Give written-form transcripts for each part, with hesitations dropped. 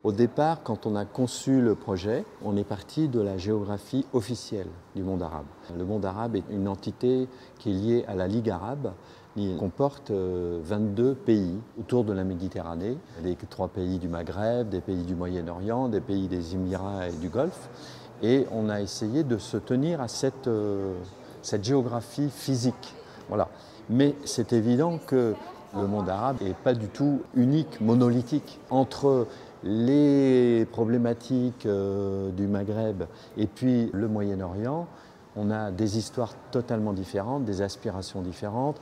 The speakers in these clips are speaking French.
Au départ, quand on a conçu le projet, on est parti de la géographie officielle du monde arabe. Le monde arabe est une entité qui est liée à la Ligue arabe. Il comporte 22 pays autour de la Méditerranée, les 3 pays du Maghreb, des pays du Moyen-Orient, des pays des Émirats et du Golfe. Et on a essayé de se tenir à cette géographie physique. Voilà. Mais c'est évident que le monde arabe n'est pas du tout unique, monolithique. Entre les problématiques du Maghreb et puis le Moyen-Orient, on a des histoires totalement différentes, des aspirations différentes.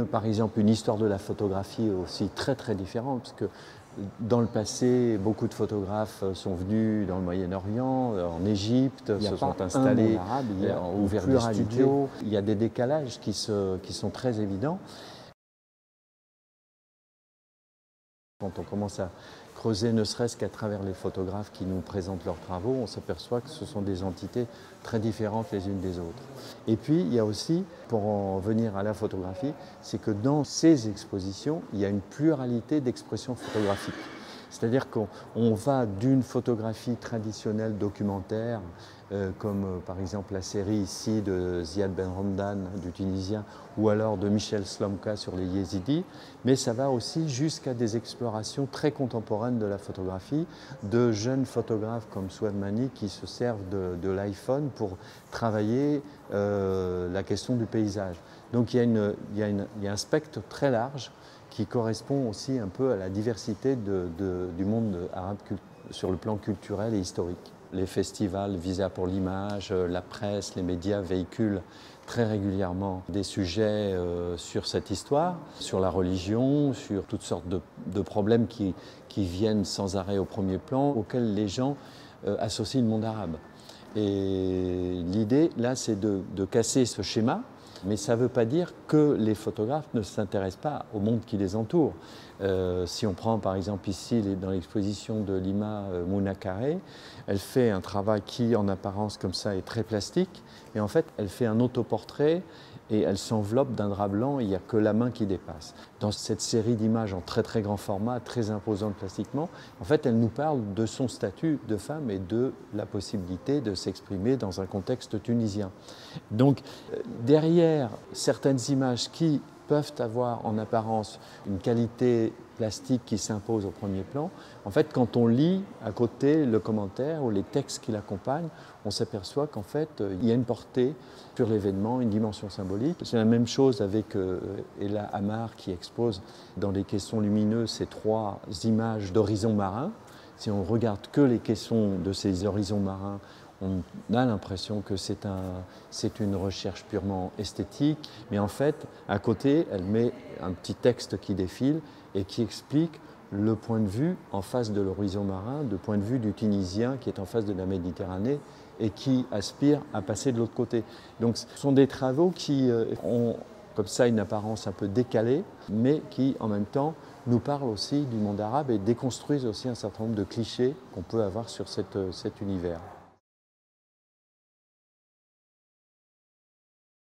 Par exemple, une histoire de la photographie aussi très très différente, parce que dans le passé, beaucoup de photographes sont venus dans le Moyen-Orient, en Égypte, se sont installés, ont ouvert des studios. Il y a des décalages qui sont très évidents. Quand on commence à creuser, ne serait-ce qu'à travers les photographes qui nous présentent leurs travaux, on s'aperçoit que ce sont des entités très différentes les unes des autres. Et puis, il y a aussi, pour en venir à la photographie, c'est que dans ces expositions, il y a une pluralité d'expressions photographiques. C'est-à-dire qu'on va d'une photographie traditionnelle documentaire, comme par exemple la série ici de Ziad Ben Ramdan du Tunisien, ou alors de Michel Slomka sur les Yézidis, mais ça va aussi jusqu'à des explorations très contemporaines de la photographie, de jeunes photographes comme Souad Mani qui se servent de l'iPhone pour travailler la question du paysage. Donc il y a un spectre très large qui correspond aussi un peu à la diversité du monde arabe sur le plan culturel et historique. Les festivals Visa pour l'image, la presse, les médias véhiculent très régulièrement des sujets sur cette histoire, sur la religion, sur toutes sortes de problèmes qui viennent sans arrêt au premier plan, auxquels les gens associent le monde arabe. Et l'idée, là, c'est de casser ce schéma. Mais ça ne veut pas dire que les photographes ne s'intéressent pas au monde qui les entoure. Si on prend par exemple ici dans l'exposition de Lima Mouna Carré, elle fait un travail qui en apparence comme ça est très plastique, et en fait elle fait un autoportrait et elle s'enveloppe d'un drap blanc, il n'y a que la main qui dépasse. Dans cette série d'images en très très grand format, très imposante plastiquement, en fait elle nous parle de son statut de femme et de la possibilité de s'exprimer dans un contexte tunisien. Donc derrière certaines images qui peuvent avoir en apparence une qualité plastique qui s'impose au premier plan, en fait quand on lit à côté le commentaire ou les textes qui l'accompagnent, on s'aperçoit qu'en fait il y a une portée sur l'événement, une dimension symbolique. C'est la même chose avec Ella Amar qui expose dans les caissons lumineux ces 3 images d'horizons marins. Si on regarde que les caissons de ces horizons marins, on a l'impression que c'est une recherche purement esthétique, mais en fait, à côté, elle met un petit texte qui défile et qui explique le point de vue en face de l'horizon marin, le point de vue du Tunisien qui est en face de la Méditerranée et qui aspire à passer de l'autre côté. Donc ce sont des travaux qui ont comme ça une apparence un peu décalée, mais qui en même temps nous parlent aussi du monde arabe et déconstruisent aussi un certain nombre de clichés qu'on peut avoir sur cet univers.